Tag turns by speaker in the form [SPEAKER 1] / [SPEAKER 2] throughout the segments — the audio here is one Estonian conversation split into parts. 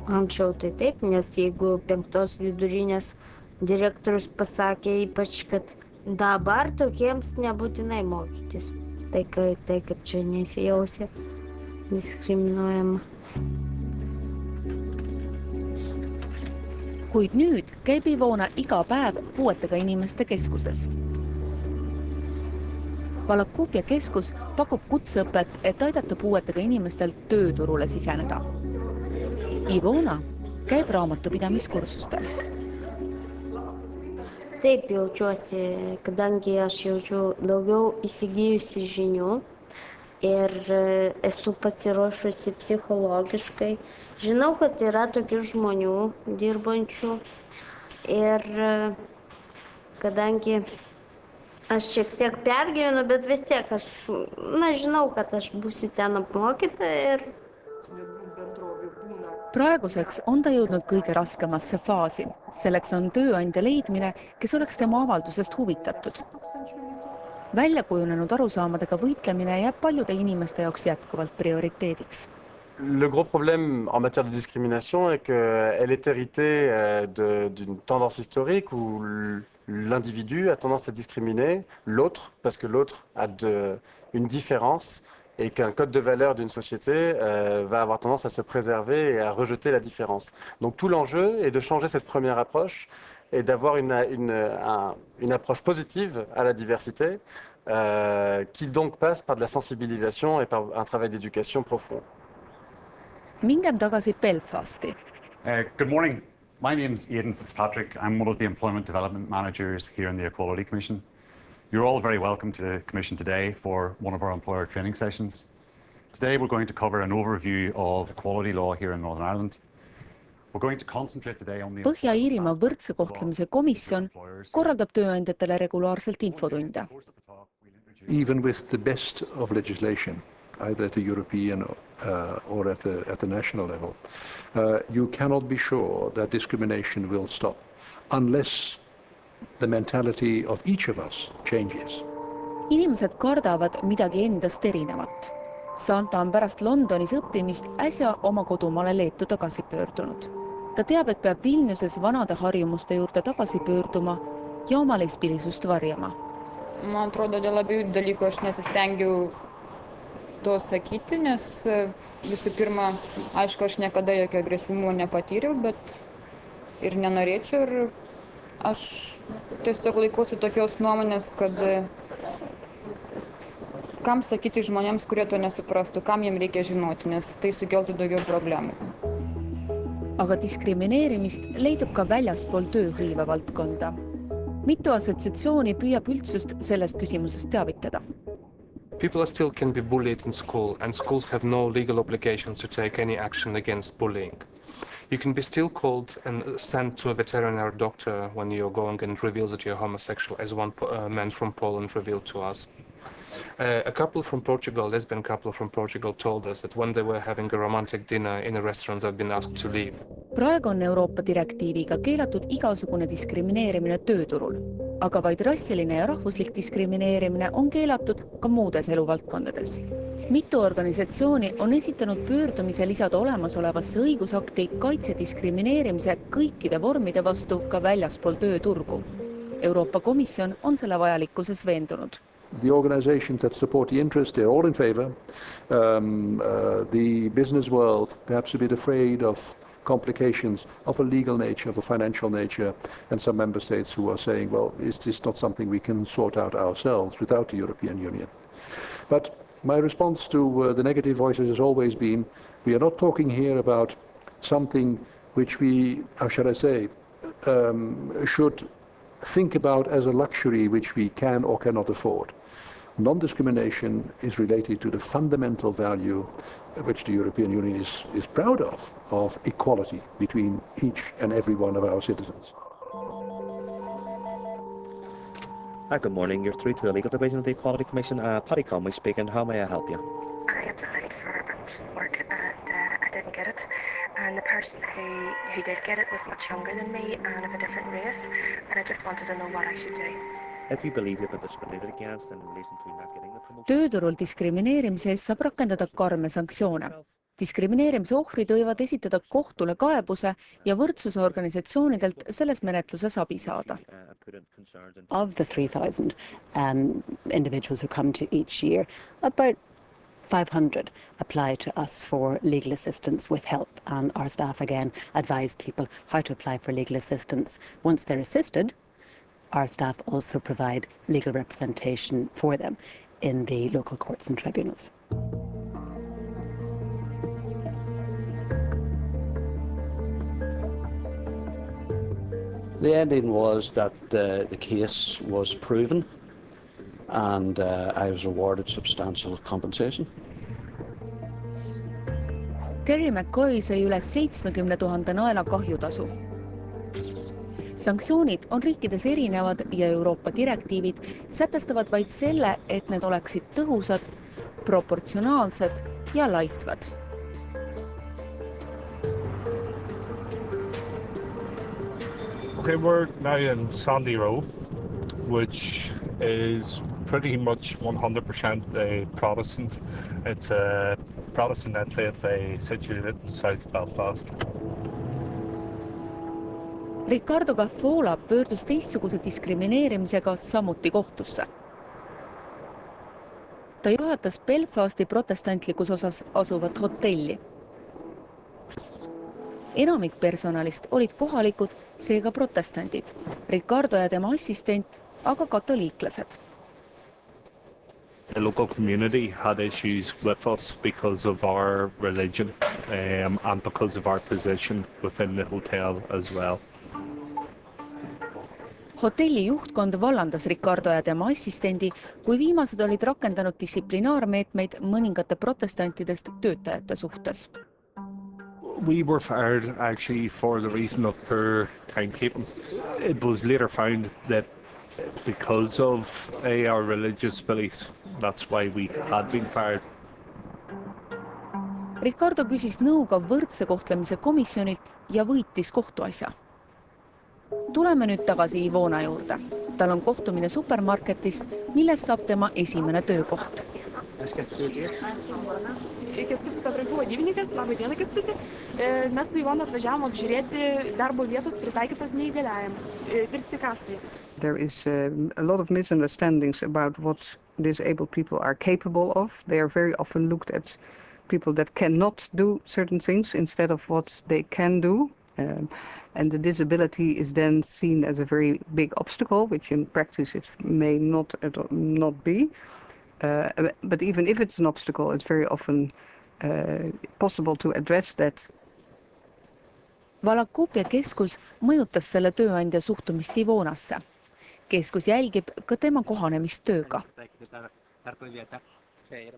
[SPEAKER 1] Anksčiau tai taip, nes jeigu 5 vidurinės direktorius pasakė ypač, kad dabar tokiems nebūtinai mokytis. Tai kaip čia nesijausia diskriminuojama.
[SPEAKER 2] Kuid nüüd käib Ivona iga päev puuetega inimeste keskuses. Valakupia keskus pakub kutseõpet, et aidata puuetega inimestel tööturule siseneda. Ivona käib raamatupidamiskursustel.
[SPEAKER 1] Taip jaučiuosi, kadangi aš jaučiu daugiau įsigijusi žinių ir esu pasiruošusi psichologiškai. Žinau, kad yra tokių žmonių dirbančių ir kadangi aš šiek tiek pergyvenu, bet vis tiek aš žinau, kad aš būsiu ten apmokyta ir
[SPEAKER 2] Praeguseks on ta jõudnud kõige raskemasse faasi. Selleks on tööandja leidmine, kes oleks tema avaldusest huvitatud. Välja kujunenud arusaamadega võitlemine jääb paljude inimeste jaoks jätkuvalt prioriteediks.
[SPEAKER 3] Le gros problème en matière de discrimination est qu'elle est héritée d'une tendance historique où l'individu a tendance à discriminer l'autre parce que l'autre a une différence et qu'un code de valeur d'une société va avoir tendance à se préserver et à rejeter la différence. Donc tout l'enjeu est de changer cette première approche et d'avoir une approche positive à la diversité qui donc passe par de la sensibilisation et par un travail d'éducation profond.
[SPEAKER 2] Mingem tagasi Belfasti.
[SPEAKER 4] Good morning. My name is Aidan Fitzpatrick. I'm one of the Employment Development Managers here in the Equality Commission. You're all very welcome to the Commission today for one of our employer training sessions. Today we're going to cover an overview of equality law here in Northern Ireland. We're going to concentrate today on the
[SPEAKER 2] Põhja-Iirimaa võrdse kohtlemise komisjon korraldab tööandjatele regulaarselt infotunde.
[SPEAKER 5] Even with the best of legislation, either at the European or at the national level, you cannot be sure that discrimination will stop unless the mentality of each of us changes.
[SPEAKER 2] Inimesed kardavad midagi endast erinevat. Santa on pärast Londonis õppimist äsja oma kodumaale Leetu tagasi pöördunud. Ta teab, et peab Vilniuses vanade harjumuste juurde tagasi pöörduma ja oma lesbilisust varjama.
[SPEAKER 6] Man atrodo, dėl abiejų dalykų aš nesistengiu to sakyti, nes visų pirma, aišku, aš niekada jokio agresyvumo nepatyriau, bet ir nenorėčiau. Ir aš tiesiog laikausi tokios nuomonės, kad kam sakyti žmonėms, kurie to nesuprastų, kam jiem reikia žinoti, nes tai sukeltų daugiau problemų.
[SPEAKER 2] Aga diskrimineerimist leidub ka väljaspool tööhõive valdkonda. Mitu assotsiatsiooni püüab üldsust sellest küsimusest teavitada.
[SPEAKER 7] People still can be bullied in school, and schools have no legal obligation to take any action against bullying. You can be still called and sent to a veterinary doctor when you're going and reveals that you're homosexual, as one man from Poland revealed to us. A couple from Portugal, lesbian couple from Portugal, told us that when they were having a romantic dinner in a restaurant, they've been asked to leave.
[SPEAKER 2] Praegu on Euroopa direktiiviga keelatud igasugune diskrimineerimine tööturul, aga vaid rassiline ja rahvuslik diskrimineerimine on keelatud ka muudes eluvaldkondades. Mitu organisatsiooni on esitanud pöördumise lisada olemasolevasse õigusakti kaitse diskrimineerimise kõikide vormide vastu ka väljaspool tööturgu. Euroopa Komisjon on selle vajalikkuses veendunud.
[SPEAKER 5] The organizations that support the interest, they're all in favor. The business world, perhaps a bit afraid of complications of a legal nature, of a financial nature, and some member states who are saying, well, is this not something we can sort out ourselves without the European Union? But my response to the negative voices has always been, we are not talking here about something which we, how shall I say, should think about as a luxury which we can or cannot afford. Non-discrimination is related to the fundamental value which the European Union is proud of equality between each and every one of our citizens.
[SPEAKER 8] Good morning, you're through to the Legal Division of the Equality Commission. Paddy Conway speaking, how may I help you?
[SPEAKER 9] I applied for a pension work and I didn't get it. And the person who did get it was much younger than me and of a different race, and I just wanted to know what I should do.
[SPEAKER 8] If you believe you've been discriminated against in relation to not getting the promotion...
[SPEAKER 2] Tööturul diskrimineerimise eest saab rakendada karme sanktsioone. Diskrimineerimise ohvrid võivad esitada kohtule kaebuse ja võrdsuse organisatsioonidelt selles menetluses abi saada.
[SPEAKER 10] Of the 3,000 individuals who come to each year, about 500 apply to us for legal assistance with help, and our staff again advise people how to apply for legal assistance. Once they're assisted, our staff also provide legal representation for them in the local courts and tribunals.
[SPEAKER 11] The ending was that the case was proven and I was awarded substantial compensation.
[SPEAKER 2] Terry McCoy sai üle 70 000 naela kahjutasu. Sanktsioonid on riikides erinevad ja Euroopa direktiivid sätestavad vaid selle, et need oleksid tõhusad, proportsionaalsed ja laitvad.
[SPEAKER 12] Okay, we're now in Sandy Row, which is pretty much 100% a Protestant. It's a Protestant enclave situated in South Belfast.
[SPEAKER 2] Ricardo Gaffola pöördus teistsuguse diskrimineerimisega samuti kohtusse. Ta juhatas Belfasti protestantlikus osas asuvat hotelli. Enamik personalist olid kohalikud, seega protestandid. Ricardo ja tema assistent aga katoliiklased.
[SPEAKER 12] The local community had issues with us because of our religion and because of our position within the hotel as well.
[SPEAKER 2] Hotelli juhtkond vallandas Ricardo ja tema assistendi, kui viimased olid rakendanud distsiplinaarmeetmeid mõningate protestantidest töötajate suhtes.
[SPEAKER 12] We were fired actually for the reason of poor timekeeping. It was later found that because of our religious beliefs, that's why we had been fired.
[SPEAKER 2] Ricardo küsis nõu ka võrdse kohtlemise komisjonilt ja võitis kohtuasja. Tuleme nüüd tagasi Ivona juurde. Tal on kohtumine supermarketist, milles saab tema esimene töökoht.
[SPEAKER 13] Kęstutis Abrankų-vadybininkas, labą dieną Kęstuti. Mes su Ivona atvažiavom apžiūrėti darbo vietos pritaikytos neįgaliajam, dirbti kasoje.
[SPEAKER 14] There is a lot of misunderstandings about what disabled people are capable of. They are very often looked at people that cannot do certain things instead of what they can do. And the disability is then seen as a very big obstacle, which in practice it may not be. But even if it's an obstacle, it's very often possible to address that.
[SPEAKER 2] Valakopia keskus mõjutas selle tööandja suhtumist Ivonasse. Keskus jälgib ka tema kohanemist tööga.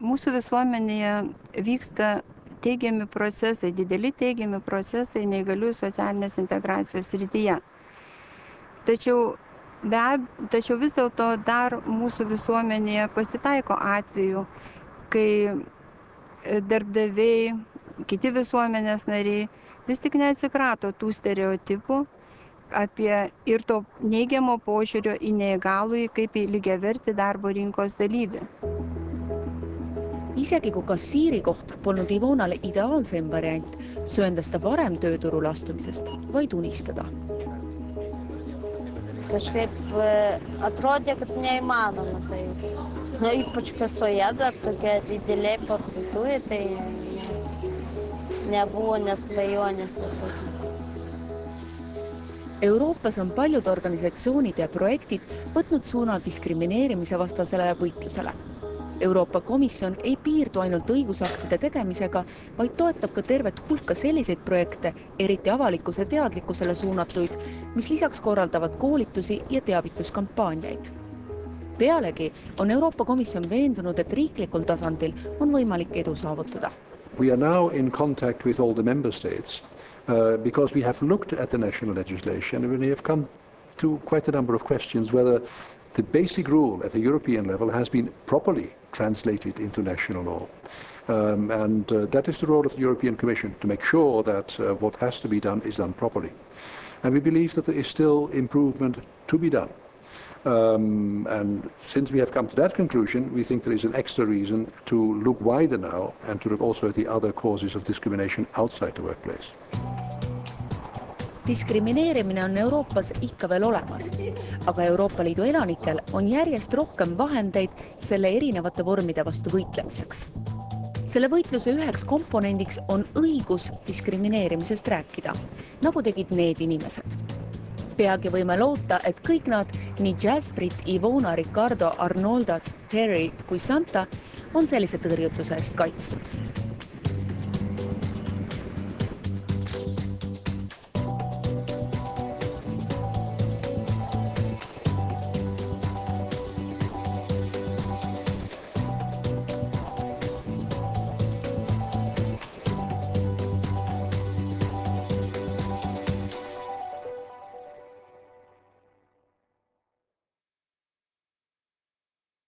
[SPEAKER 15] Mūsų visuomenėje vyksta teigiami procesai, dideli teigiami procesai neįgaliųjų socialinės integracijos srityje. Tačiau vis dėlto dar mūsų visuomenėje pasitaiko atveju, kai darbdaviai, kiti visuomenės nariai vis tik neatsikrato tų stereotipų apie ir to neigiamo požiūrio į neįgalųjį kaip į lygiavertį darbo rinkos dalyvį.
[SPEAKER 2] Isegi kui kassiiri koht polnud Ivonale ideaalsem variant, sööndas ta varem tööturul astumisest vaid unistada.
[SPEAKER 1] Kažkaip atrodė, kad neįmanoma tai. Na, ypač kasoje dar tokia didelė parduotuvė, tai nebuvo nesvajonės.
[SPEAKER 2] Euroopas on paljud organisatsioonid ja projektid võtnud suuna diskrimineerimise vastasele võitlusele. Euroopa Komisjon ei piirdu ainult õigusaktide tegemisega, vaid toetab ka tervet hulka selliseid projekte, eriti avalikkuse teadlikkusele suunatuid, mis lisaks korraldavad koolitusi ja teavituskampaaniaid. Pealegi on Euroopa Komisjon veendunud, et riiklikul tasandil on võimalik edu saavutada.
[SPEAKER 5] We are now in contact with all the member states because we have looked at the national legislation and we have come to quite a number of questions whether the basic rule at the European level has been properly translated into national law. That is the role of the European Commission, to make sure that what has to be done is done properly. And we believe that there is still improvement to be done. And since we have come to that conclusion, we think there is an extra reason to look wider now and to look also at the other causes of discrimination outside the workplace.
[SPEAKER 2] Diskrimineerimine on Euroopas ikka veel olemas, aga Euroopa Liidu elanikel on järjest rohkem vahendeid selle erinevate vormide vastu võitlemiseks. Selle võitluse üheks komponendiks on õigus diskrimineerimisest rääkida, nagu tegid need inimesed. Peagi võime loota, et kõik nad, nii Jasprit, Ivona, Ricardo, Arnoldas, Terry kui Santa, on sellise tõrjutuse eest kaitstud.